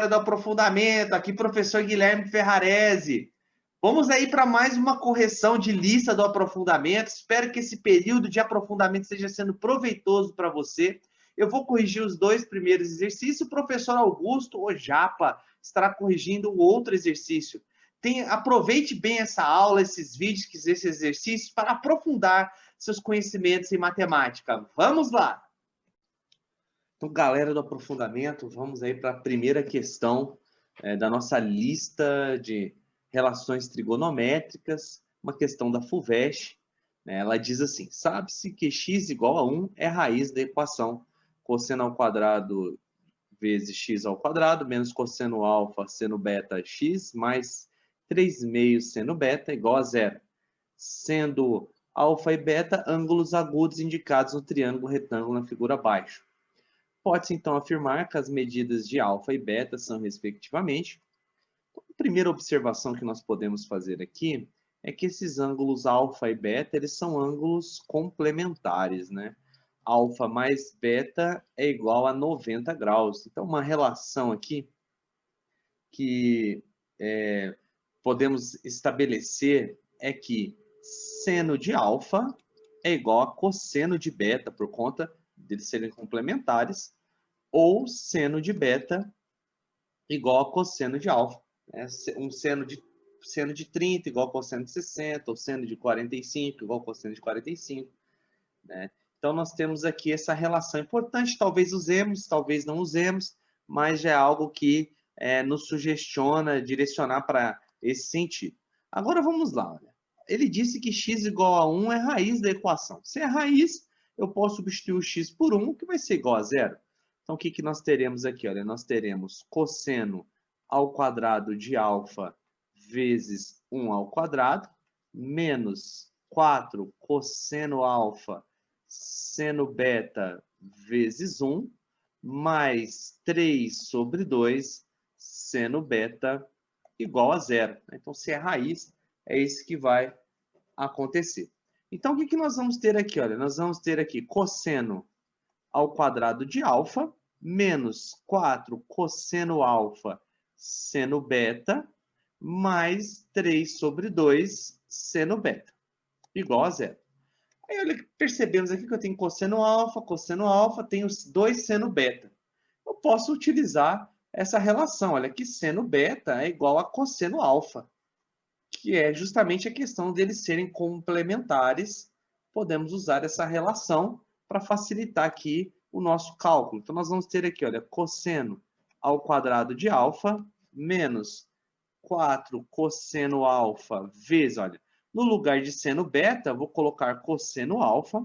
do aprofundamento, aqui professor Guilherme Ferrarese. Vamos aí para mais uma correção de lista do aprofundamento. Espero que esse período de aprofundamento esteja sendo proveitoso para você. Eu vou corrigir os 2 primeiros exercícios. O professor Augusto, o Japa, estará corrigindo o outro exercício. Aproveite bem essa aula, esses vídeos, esses exercícios, para aprofundar seus conhecimentos em matemática. Vamos lá! Então, galera do aprofundamento, vamos aí para a primeira questão da nossa lista de relações trigonométricas, uma questão da FUVEST. Ela diz assim, sabe-se que x igual a 1 é a raiz da equação cosseno ao quadrado vezes x ao quadrado, menos cosseno alfa seno beta x, mais 3 meios seno beta igual a 0, sendo alfa e beta ângulos agudos indicados no triângulo retângulo na figura abaixo. Pode-se, então, afirmar que as medidas de alfa e beta são, respectivamente. A primeira observação que nós podemos fazer aqui é que esses ângulos alfa e beta, eles são ângulos complementares, né? Alfa mais beta é igual a 90 graus. Então, uma relação aqui que podemos estabelecer é que seno de alfa é igual a cosseno de beta, por conta deles serem complementares, ou seno de beta igual a cosseno de alfa. Um seno de 30 igual a cosseno de 60, ou seno de 45 igual a cosseno de 45. Né? Então, nós temos aqui essa relação importante, talvez usemos, talvez não usemos, mas já é algo que nos sugestiona, direcionar para esse sentido. Agora, vamos lá. Olha. Ele disse que x igual a 1 é raiz da equação. Se é raiz, eu posso substituir o x por 1, que vai ser igual a 0. Então, o que nós teremos aqui? Olha, nós teremos cosseno ao quadrado de alfa vezes 1 ao quadrado, menos 4 cosseno alfa seno beta vezes 1, mais 3 sobre 2 seno beta igual a 0. Então, se é raiz, é isso que vai acontecer. Então, o que nós vamos ter aqui? Olha, nós vamos ter aqui cosseno ao quadrado de alfa, menos 4 cosseno alfa seno beta, mais 3 sobre 2 seno beta, igual a 0. Aí, olha, percebemos aqui que eu tenho cosseno alfa, tenho 2 seno beta. Eu posso utilizar essa relação, olha, que seno beta é igual a cosseno alfa, que é justamente a questão deles serem complementares. Podemos usar essa relação para facilitar aqui o nosso cálculo. Então, nós vamos ter aqui, olha, cosseno ao quadrado de alfa menos 4 cosseno alfa vezes, olha, no lugar de seno beta, vou colocar cosseno alfa,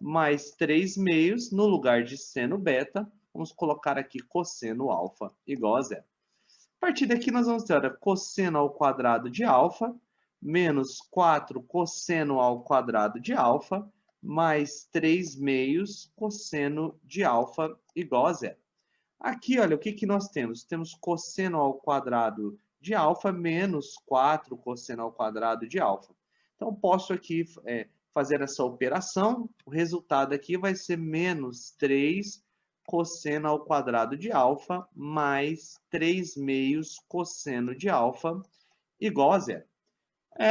mais 3 meios, no lugar de seno beta, vamos colocar aqui cosseno alfa igual a 0. A partir daqui, nós vamos ter, olha, cosseno ao quadrado de alfa, menos 4 cosseno ao quadrado de alfa, mais 3 meios cosseno de alfa igual a 0. Aqui, olha, o que nós temos? Temos cosseno ao quadrado de alfa menos 4 cosseno ao quadrado de alfa. Então, posso aqui fazer essa operação. O resultado aqui vai ser menos 3 cosseno ao quadrado de alfa mais 3 meios cosseno de alfa igual a 0.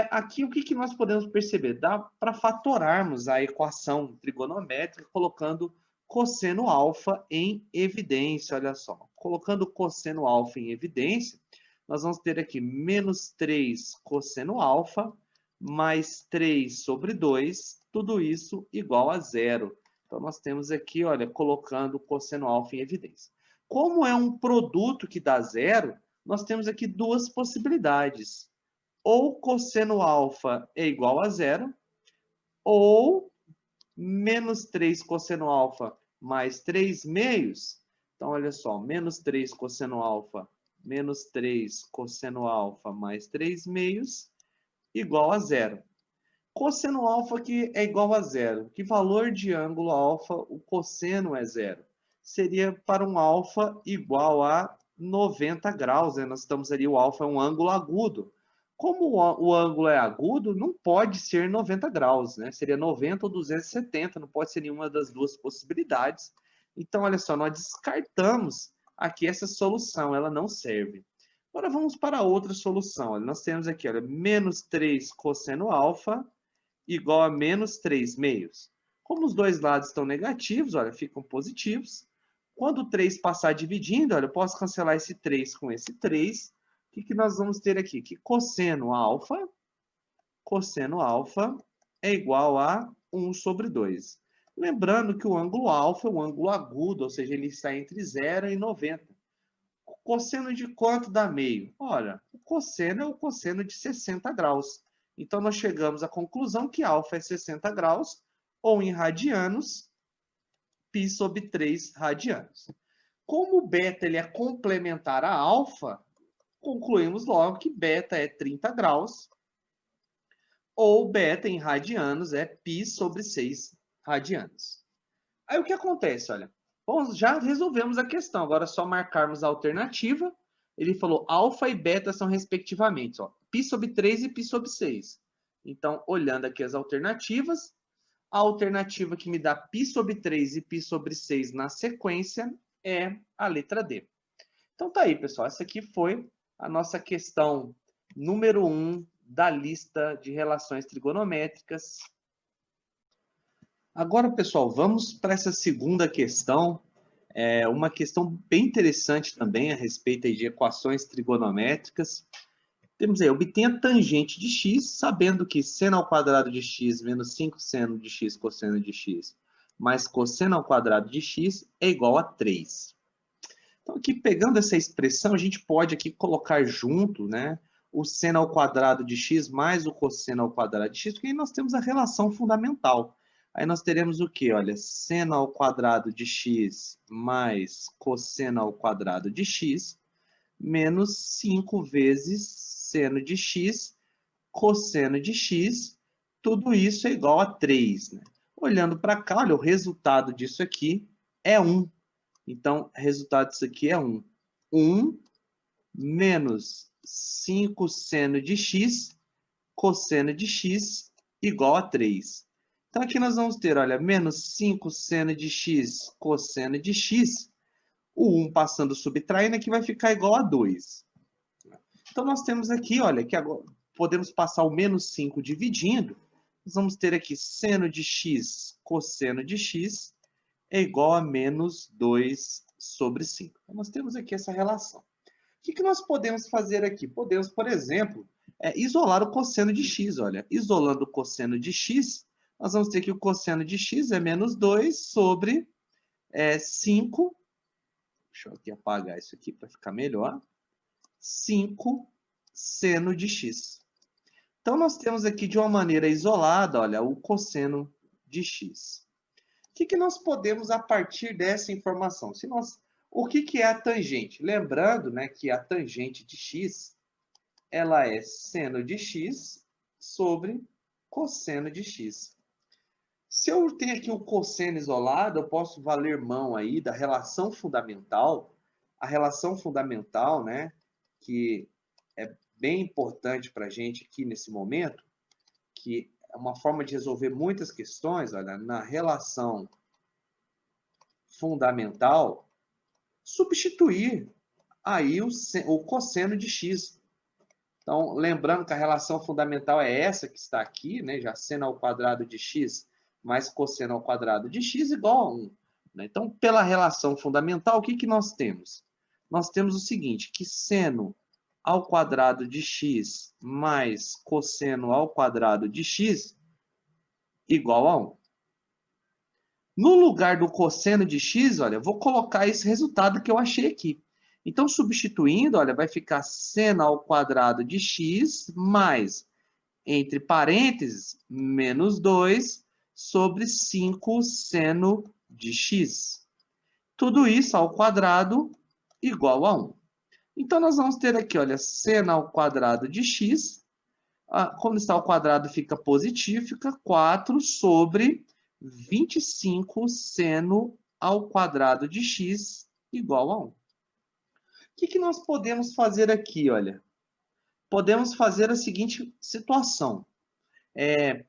Aqui, o que nós podemos perceber? Dá para fatorarmos a equação trigonométrica colocando cosseno alfa em evidência, olha só. Colocando cosseno alfa em evidência, nós vamos ter aqui menos 3 cosseno alfa mais 3 sobre 2, tudo isso igual a 0. Então, nós temos aqui, olha, colocando cosseno alfa em evidência. Como é um produto que dá 0, nós temos aqui duas possibilidades. Ou cosseno alfa é igual a 0, ou menos 3 cosseno alfa mais 3 meios. Então, olha só, menos 3 cosseno alfa menos 3 cosseno alfa mais 3 meios igual a 0. Cosseno alfa aqui é igual a 0. Que valor de ângulo alfa o cosseno é 0? Seria para um alfa igual a 90 graus. Né? Nós estamos ali, o alfa é um ângulo agudo. Como o ângulo é agudo, não pode ser 90 graus, né? Seria 90 ou 270, não pode ser nenhuma das duas possibilidades. Então, olha só, nós descartamos aqui essa solução, ela não serve. Agora vamos para outra solução. Olha, nós temos aqui, olha, menos 3 cosseno alfa igual a menos 3 meios. Como os dois lados estão negativos, olha, ficam positivos. Quando o 3 passar dividindo, olha, eu posso cancelar esse 3 com esse 3. O que nós vamos ter aqui? Que cosseno alfa é igual a 1 sobre 2. Lembrando que o ângulo alfa é um ângulo agudo, ou seja, ele está entre 0 e 90. O cosseno de quanto dá meio? Olha, o cosseno é o cosseno de 60 graus. Então, nós chegamos à conclusão que alfa é 60 graus, ou em radianos, π sobre 3 radianos. Como o beta ele é complementar a alfa, concluímos logo que beta é 30 graus, ou beta em radianos é π sobre 6 radianos. Aí o que acontece? Olha, bom, já resolvemos a questão, agora é só marcarmos a alternativa. Ele falou alfa e beta são respectivamente, ó, π sobre 3 e π sobre 6. Então, olhando aqui as alternativas, a alternativa que me dá π sobre 3 e π sobre 6 na sequência é a letra D. Então tá aí, pessoal. Essa aqui foi a nossa questão número 1 da lista de relações trigonométricas. Agora, pessoal, vamos para essa segunda questão. É uma questão bem interessante também a respeito aí de equações trigonométricas. Temos aí, obtenha tangente de x, sabendo que seno ao quadrado de x menos 5 seno de x cosseno de x mais cosseno ao quadrado de x é igual a 3. Então, aqui, pegando essa expressão, a gente pode aqui colocar junto, né, o seno ao quadrado de x mais o cosseno ao quadrado de x, porque aí nós temos a relação fundamental. Aí nós teremos o quê? Olha, seno ao quadrado de x mais cosseno ao quadrado de x menos 5 vezes seno de x, cosseno de x, tudo isso é igual a 3. Né? Olhando para cá, olha, o resultado disso aqui é 1. Então, o resultado disso aqui é 1. 1 menos 5 seno de x, cosseno de x, igual a 3. Então, aqui nós vamos ter, olha, menos 5 seno de x, cosseno de x. O 1 passando subtraindo aqui vai ficar igual a 2. Então, nós temos aqui, olha, que agora podemos passar o menos 5 dividindo. Nós vamos ter aqui seno de x, cosseno de x, é igual a menos 2 sobre 5. Então, nós temos aqui essa relação. O que nós podemos fazer aqui? Podemos, por exemplo, isolar o cosseno de x. Olha, isolando o cosseno de x, nós vamos ter que o cosseno de x é menos 2 sobre 5. Deixa eu aqui apagar isso aqui para ficar melhor. 5 seno de x. Então, nós temos aqui de uma maneira isolada, olha, o cosseno de x. O que nós podemos, a partir dessa informação? O que é a tangente? Lembrando, né, que a tangente de x, ela é seno de x sobre cosseno de x. Se eu tenho aqui o cosseno isolado, eu posso valer mão aí da relação fundamental. A relação fundamental, né, que é bem importante para a gente aqui nesse momento, que é uma forma de resolver muitas questões, olha, na relação fundamental, substituir aí o cosseno de x. Então, lembrando que a relação fundamental é essa que está aqui, né, já seno ao quadrado de x mais cosseno ao quadrado de x igual a 1. Né? Então, pela relação fundamental, o que nós temos? Nós temos o seguinte, que seno ao quadrado de x mais cosseno ao quadrado de x igual a 1. No lugar do cosseno de x, olha, eu vou colocar esse resultado que eu achei aqui. Então, substituindo, olha, vai ficar seno ao quadrado de x mais, entre parênteses, menos 2 sobre 5 seno de x. Tudo isso ao quadrado igual a 1. Então, nós vamos ter aqui, olha, seno ao quadrado de x. Quando está ao quadrado, fica positivo, fica 4 sobre 25 seno ao quadrado de x igual a 1. O que nós podemos fazer aqui, olha? Podemos fazer a seguinte situação.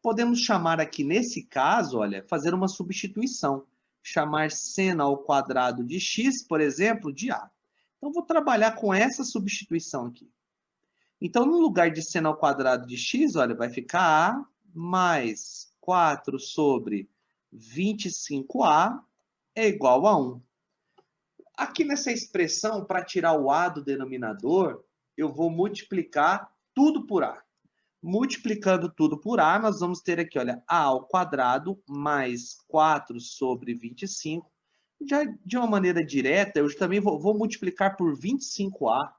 Podemos chamar aqui, nesse caso, olha, fazer uma substituição. Chamar seno ao quadrado de x, por exemplo, de a. Então, vou trabalhar com essa substituição aqui. Então, no lugar de seno ao quadrado de x, olha, vai ficar a mais 4 sobre 25a é igual a 1. Aqui nessa expressão, para tirar o a do denominador, eu vou multiplicar tudo por a. Multiplicando tudo por a, nós vamos ter aqui, olha, a ao quadrado mais 4 sobre 25. Já de uma maneira direta, eu também vou multiplicar por 25a,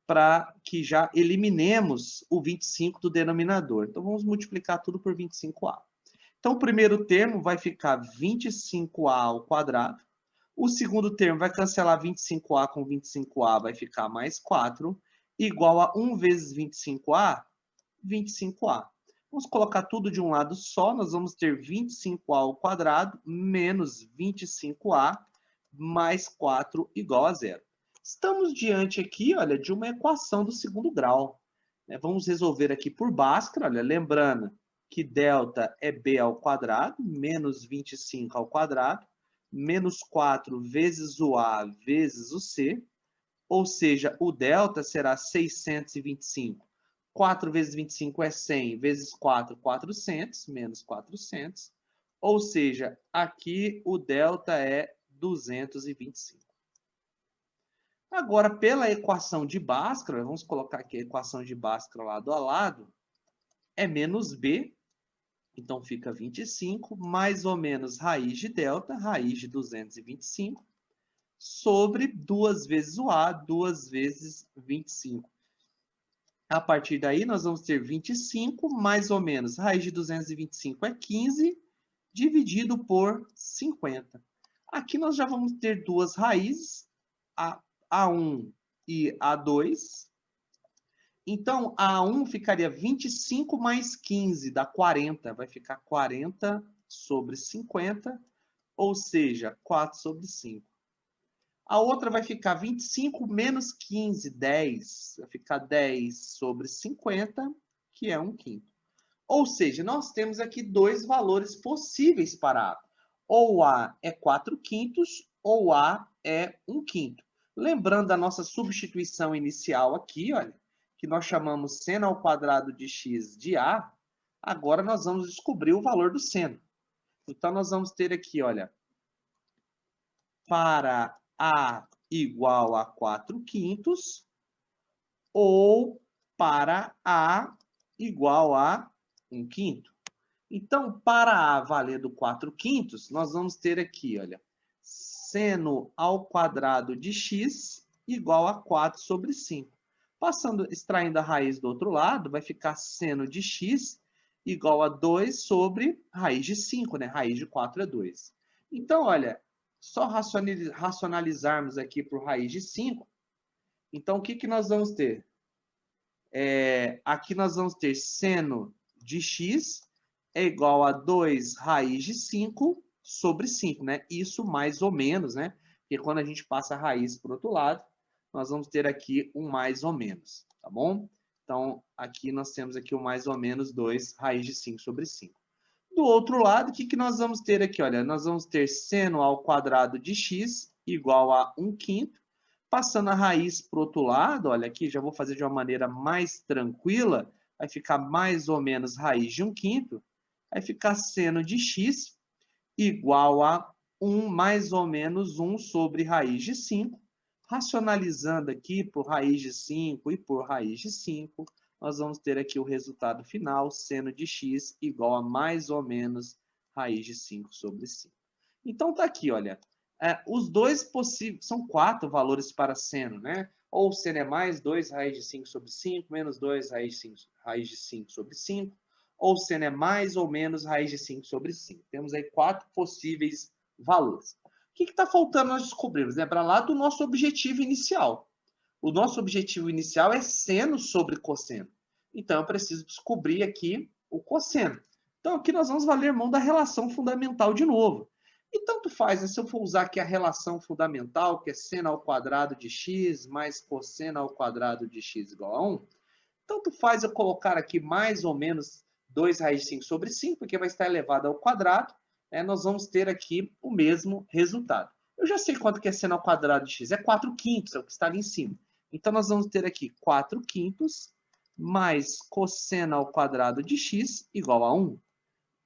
para que já eliminemos o 25 do denominador. Então, vamos multiplicar tudo por 25a. Então, o primeiro termo vai ficar 25a ao quadrado. O segundo termo vai cancelar 25a com 25a, vai ficar mais 4, igual a 1 vezes 25a, 25a. Vamos colocar tudo de um lado só, nós vamos ter 25a ao quadrado menos 25a mais 4 igual a 0. Estamos diante aqui, olha, de uma equação do segundo grau. Vamos resolver aqui por Bhaskara, olha, lembrando que delta é b ao quadrado, menos 25 ao quadrado, menos 4 vezes o a vezes o c, ou seja, o delta será 625. 4 vezes 25 é 100, vezes 4, 400, menos 400. Ou seja, aqui o delta é 225. Agora, pela equação de Bhaskara, vamos colocar aqui a equação de Bhaskara lado a lado, é menos b, então fica 25, mais ou menos raiz de delta, raiz de 225, sobre 2 vezes o a, 2 vezes 25. A partir daí, nós vamos ter 25, mais ou menos, raiz de 225 é 15, dividido por 50. Aqui nós já vamos ter duas raízes, A1 e A2. Então, a A1 ficaria 25 mais 15, dá 40. Vai ficar 40 sobre 50, ou seja, 4 sobre 5. A outra vai ficar 25 menos 15, 10. Vai ficar 10 sobre 50, que é 1/5. Ou seja, nós temos aqui dois valores possíveis para A. Ou A é 4/5, ou A é 1/5. Lembrando a nossa substituição inicial aqui, olha, que nós chamamos seno ao quadrado de x de A, agora nós vamos descobrir o valor do seno. Então, nós vamos ter aqui, olha, para A igual a 4/5, ou para A igual a 1/5. Então, para A valendo 4/5, nós vamos ter aqui, olha, seno ao quadrado de x igual a 4 sobre 5. Extraindo a raiz do outro lado, vai ficar seno de x igual a 2 sobre raiz de 5, né? Raiz de 4 é 2. Então, olha, só racionalizarmos aqui por raiz de 5, então o que nós vamos ter? Aqui nós vamos ter seno de x é igual a 2 raiz de 5 sobre 5, né? Isso mais ou menos, né? Porque quando a gente passa a raiz para o outro lado, nós vamos ter aqui um mais ou menos, tá bom? Então, aqui nós temos aqui o mais ou menos 2 raiz de 5 sobre 5. Do outro lado, o que nós vamos ter aqui? Olha, nós vamos ter seno ao quadrado de x igual a 1/5. Passando a raiz para o outro lado, olha aqui, já vou fazer de uma maneira mais tranquila, vai ficar mais ou menos raiz de 1/5, vai ficar seno de x igual a 1 mais ou menos 1 sobre raiz de 5. Racionalizando aqui por raiz de 5 e por raiz de 5, nós vamos ter aqui o resultado final, seno de x igual a mais ou menos raiz de 5 sobre 5. Então, tá aqui, olha, os dois possíveis, são 4 valores para seno, né? Ou seno é mais 2 raiz de 5 sobre 5, menos 2 raiz de 5 sobre 5, ou seno é mais ou menos raiz de 5 sobre 5. Temos aí 4 possíveis valores. O que está faltando nós descobrirmos? Para lá do nosso objetivo inicial. O nosso objetivo inicial é seno sobre cosseno. Então, eu preciso descobrir aqui o cosseno. Então, aqui nós vamos valer mão da relação fundamental de novo. E tanto faz, né? Se eu for usar aqui a relação fundamental, que é seno ao quadrado de x mais cosseno ao quadrado de x igual a 1, tanto faz eu colocar aqui mais ou menos 2 raiz de 5 sobre 5, porque vai estar elevado ao quadrado, nós vamos ter aqui o mesmo resultado. Eu já sei quanto que é seno ao quadrado de x. É 4 quintos, é o que está ali em cima. Então, nós vamos ter aqui 4 quintos mais cosseno ao quadrado de x igual a 1.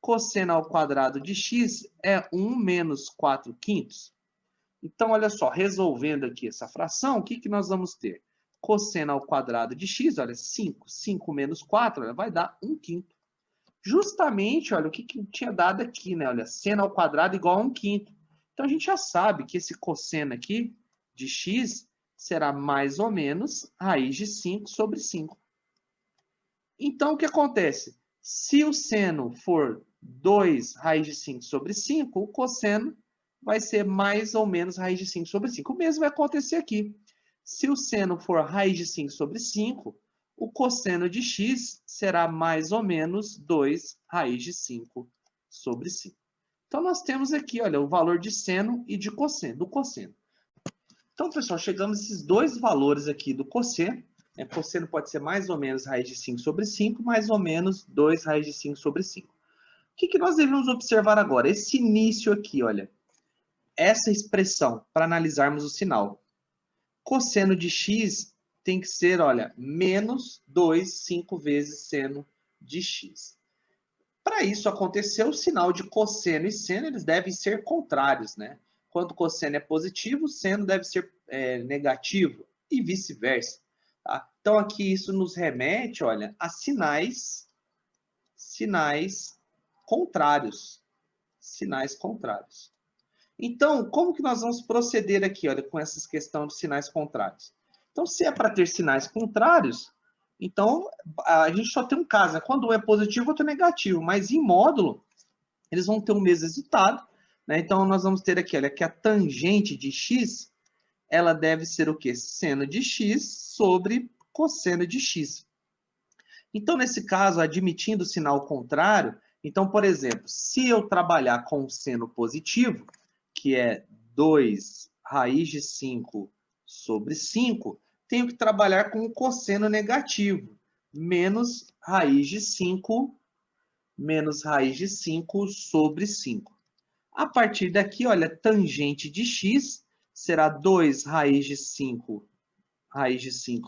Cosseno ao quadrado de x é 1 menos 4 quintos. Então, olha só, resolvendo aqui essa fração, o que nós vamos ter? Cosseno ao quadrado de x, olha, 5. 5 menos 4, olha, vai dar 1 quinto. Justamente, olha, o que tinha dado aqui, né? Olha, seno ao quadrado igual a 1 quinto. Então, a gente já sabe que esse cosseno aqui de x será mais ou menos raiz de 5 sobre 5. Então, o que acontece? Se o seno for 2 raiz de 5 sobre 5, o cosseno vai ser mais ou menos raiz de 5 sobre 5. O mesmo vai acontecer aqui. Se o seno for raiz de 5 sobre 5, o cosseno de x será mais ou menos 2 raiz de 5 sobre 5. Então, nós temos aqui, olha, o valor de seno e de cosseno, do cosseno. Então, pessoal, chegamos a esses dois valores aqui do cosseno. Cosseno pode ser mais ou menos raiz de 5 sobre 5, mais ou menos 2 raiz de 5 sobre 5. O que nós devemos observar agora? Esse início aqui, olha. Essa expressão, para analisarmos o sinal. Cosseno de x tem que ser, olha, menos 2, 5 vezes seno de x. Para isso acontecer, o sinal de cosseno e seno eles devem ser contrários, né? Quando o cosseno é positivo, o seno deve ser negativo e vice-versa. Tá? Então, aqui isso nos remete, olha, a sinais contrários. Sinais contrários. Então, como que nós vamos proceder aqui, olha, com essa questão de sinais contrários? Então, se é para ter sinais contrários, então a gente só tem um caso, né? Quando um é positivo, o outro é negativo, mas em módulo, eles vão ter o mesmo resultado, né? Então, nós vamos ter aqui, olha, que a tangente de x, ela deve ser o quê? Seno de x sobre cosseno de x. Então, nesse caso, admitindo o sinal contrário, então, por exemplo, se eu trabalhar com o seno positivo, que é 2 raiz de 5 sobre 5, tenho que trabalhar com o cosseno negativo, menos raiz de 5 sobre 5. A partir daqui, olha, tangente de x será 2 raiz de 5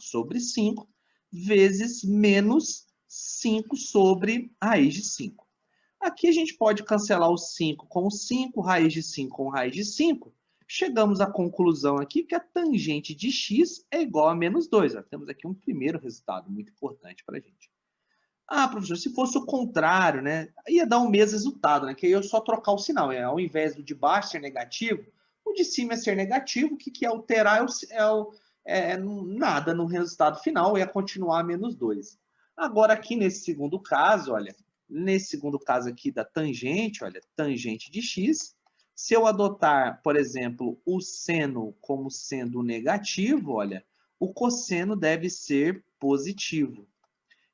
sobre 5, vezes menos 5 sobre raiz de 5. Aqui a gente pode cancelar o 5 com o 5, raiz de 5 com raiz de 5. Chegamos à conclusão aqui que a tangente de x é igual a menos 2. Temos aqui um primeiro resultado muito importante para a gente. Ah, professor, se fosse o contrário, né? Ia dar o mesmo resultado, né? Que aí eu só trocar o sinal. Ao invés do de baixo ser negativo, o de cima é ser negativo. O que ia alterar nada no resultado final, ia continuar menos 2. Agora, aqui nesse segundo caso, olha, nesse segundo caso aqui da tangente, olha, tangente de x, se eu adotar, por exemplo, o seno como sendo negativo, olha, o cosseno deve ser positivo.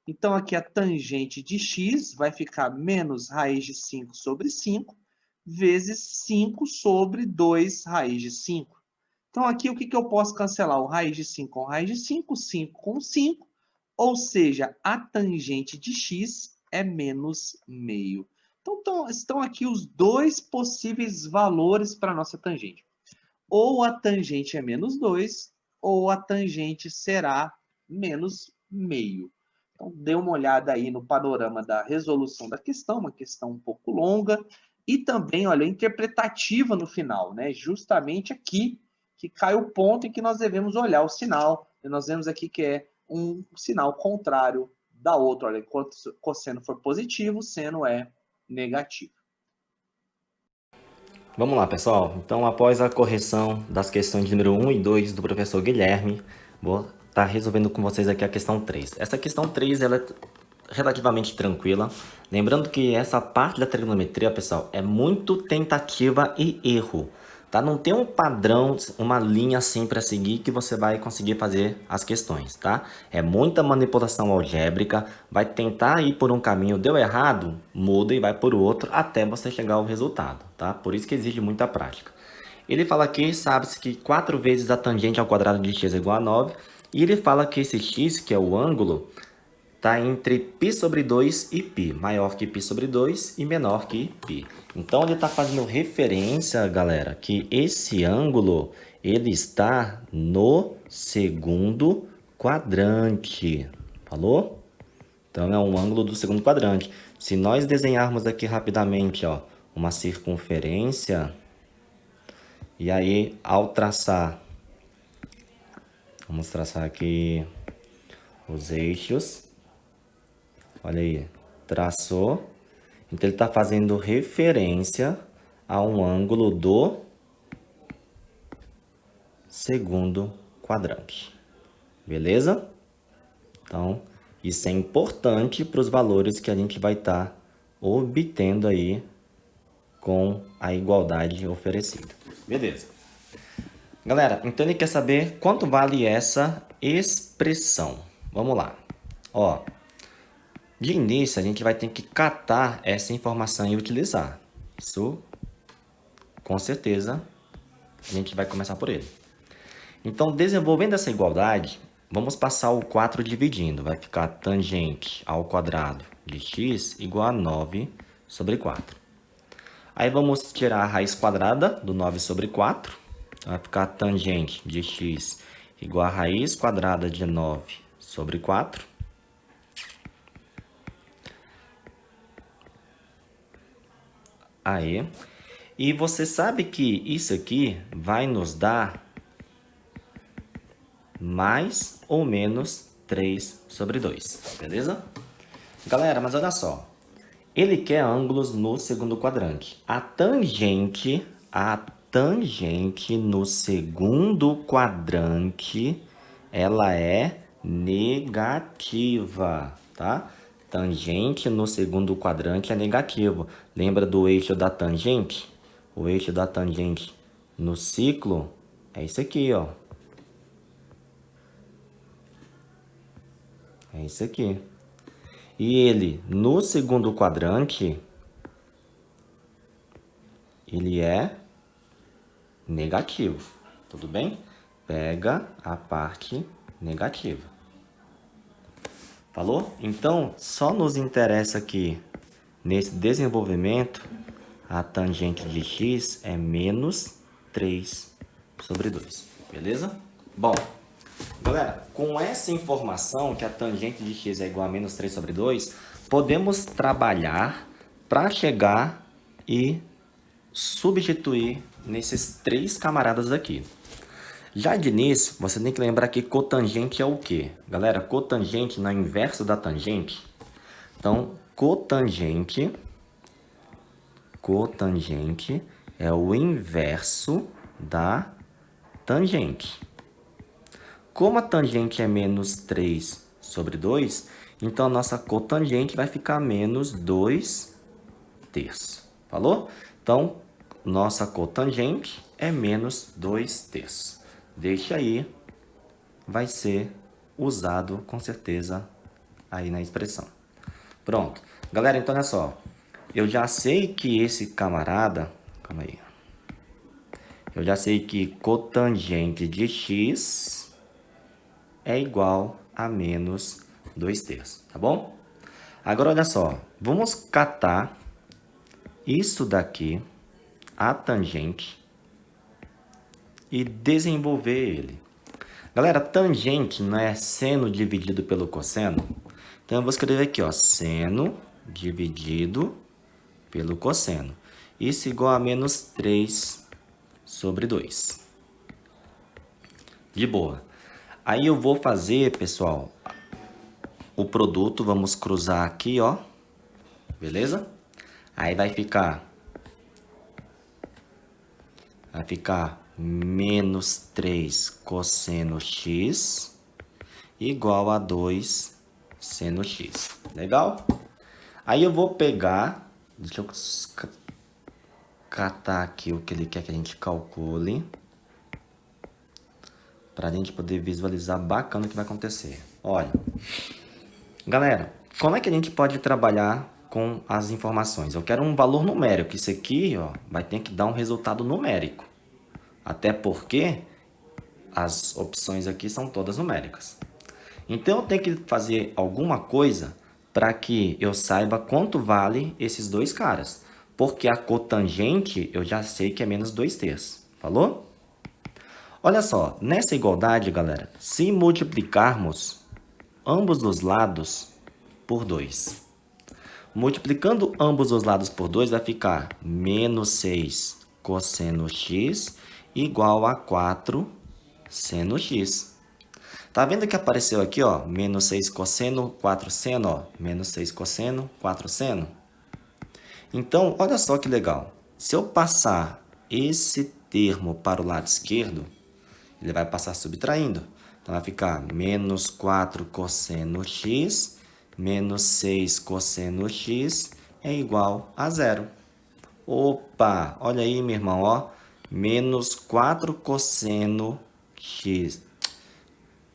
Então, aqui a tangente de x vai ficar menos raiz de 5 sobre 5, vezes 5 sobre 2 raiz de 5. Então, aqui o que eu posso cancelar? O raiz de 5 com raiz de 5, 5 com 5, ou seja, a tangente de x é menos meio. Então, estão aqui os dois possíveis valores para a nossa tangente. Ou a tangente é menos 2, ou a tangente será menos meio. Então, dê uma olhada aí no panorama da resolução da questão, uma questão um pouco longa, e também, olha, interpretativa no final, né? Justamente aqui que cai o ponto em que nós devemos olhar o sinal. E nós vemos aqui que é um sinal contrário da outra. Olha, enquanto o cosseno for positivo, o seno é negativo. Vamos lá, pessoal. Então, após a correção das questões de número 1 e 2 do professor Guilherme, vou estar resolvendo com vocês aqui a questão 3. Essa questão 3, ela é relativamente tranquila. Lembrando que essa parte da trigonometria, pessoal, é muito tentativa e erro. Tá? Não tem um padrão, uma linha assim para seguir que você vai conseguir fazer as questões, tá? É muita manipulação algébrica, vai tentar ir por um caminho, deu errado, muda e vai por outro até você chegar ao resultado, tá? Por isso que exige muita prática. Ele fala aqui, sabe-se que 4 vezes a tangente ao quadrado de x é igual a 9, e ele fala que esse x, que é o ângulo, está entre π sobre 2 e π, maior que π sobre 2 e menor que π. Então, ele está fazendo referência, galera, que esse ângulo ele está no segundo quadrante. Falou? Então, é um ângulo do segundo quadrante. Se nós desenharmos aqui rapidamente, ó, uma circunferência, e aí, ao traçar, vamos traçar aqui os eixos. Olha aí, traçou. Então, ele está fazendo referência a um ângulo do segundo quadrante. Beleza? Então, isso é importante para os valores que a gente vai estar obtendo aí com a igualdade oferecida. Beleza. Galera, então ele quer saber quanto vale essa expressão. Vamos lá. Ó, de início, a gente vai ter que catar essa informação e utilizar. Isso, com certeza, a gente vai começar por ele. Então, desenvolvendo essa igualdade, vamos passar o 4 dividindo. Vai ficar tangente ao quadrado de x igual a 9 sobre 4. Aí, vamos tirar a raiz quadrada do 9 sobre 4. Vai ficar tangente de x igual a raiz quadrada de 9 sobre 4. Aí, e você sabe que isso aqui vai nos dar mais ou menos 3 sobre 2, beleza? Galera, mas olha só, ele quer ângulos no segundo quadrante. A tangente no segundo quadrante, ela é negativa, tá? Tangente no segundo quadrante é negativo. Lembra do eixo da tangente? O eixo da tangente no ciclo é isso aqui, ó. É isso aqui. E ele, no segundo quadrante, ele é negativo. Tudo bem? Pega a parte negativa. Falou? Então, só nos interessa aqui, nesse desenvolvimento, a tangente de x é menos 3 sobre 2. Beleza? Bom, galera, com essa informação que a tangente de x é igual a menos 3 sobre 2, podemos trabalhar para chegar e substituir nesses três camaradas aqui. Já de início, você tem que lembrar que cotangente é o quê? Galera, cotangente não é o inverso da tangente? Então, cotangente é o inverso da tangente. Como a tangente é menos 3 sobre 2, então a nossa cotangente vai ficar menos 2 terços. Falou? Então, nossa cotangente é menos 2 terços. Deixa aí, vai ser usado com certeza aí na expressão. Pronto. Galera, então olha só. Eu já sei que esse camarada... Calma aí. Eu já sei que cotangente de x é igual a menos 2 terços, tá bom? Agora, olha só. Vamos catar isso daqui, a tangente, e desenvolver ele. Galera, tangente não é seno dividido pelo cosseno? Então, eu vou escrever aqui, ó, seno dividido pelo cosseno. Isso igual a menos 3 sobre 2. De boa. Aí eu vou fazer, pessoal, o produto, vamos cruzar aqui, ó. Beleza? Aí vai ficar menos 3 cosseno x igual a 2 seno x. Legal? Aí eu vou pegar, deixa eu catar aqui o que ele quer que a gente calcule, para a gente poder visualizar bacana o que vai acontecer. Olha, galera, como é que a gente pode trabalhar com as informações? Eu quero um valor numérico. Isso aqui, ó, vai ter que dar um resultado numérico. Até porque as opções aqui são todas numéricas. Então eu tenho que fazer alguma coisa para que eu saiba quanto vale esses dois caras. Porque a cotangente eu já sei que é menos 2/3. Falou? Olha só, nessa igualdade, galera, se multiplicarmos ambos os lados por 2. Multiplicando ambos os lados por 2 vai ficar menos 6 cosseno x igual a 4 seno x. Tá vendo que apareceu aqui, ó, menos 6 cosseno, 4 seno, ó, menos 6 cosseno, 4 seno. Então, olha só que legal. Se eu passar esse termo para o lado esquerdo, ele vai passar subtraindo. Então, vai ficar menos 4 cosseno x menos 6 cosseno x é igual a 0. Opa, olha aí, meu irmão, ó. Menos 4 cosseno x.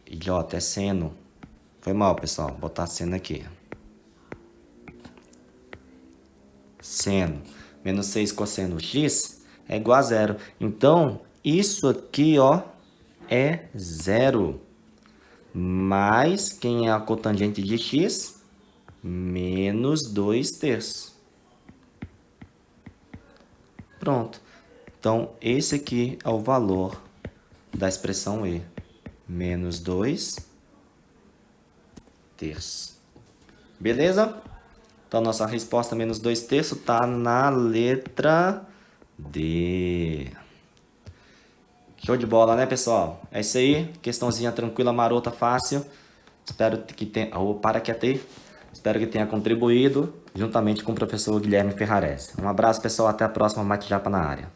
Idiota, é seno. Foi mal, pessoal. Vou botar seno aqui. Seno menos 6 cosseno x é igual a 0. Então, isso aqui, ó, é 0. Mais, quem é a cotangente de x? Menos 2/3. Pronto. Então, esse aqui é o valor da expressão e. Menos 2/3. Beleza? Então, nossa resposta menos 2/3 está na letra D. Show de bola, né, pessoal? É isso aí. Questãozinha tranquila, marota, fácil. Espero que tenha... Oh, para que até. Espero que tenha contribuído juntamente com o professor Guilherme Ferrarese. Um abraço, pessoal. Até a próxima. Mate Japa na área.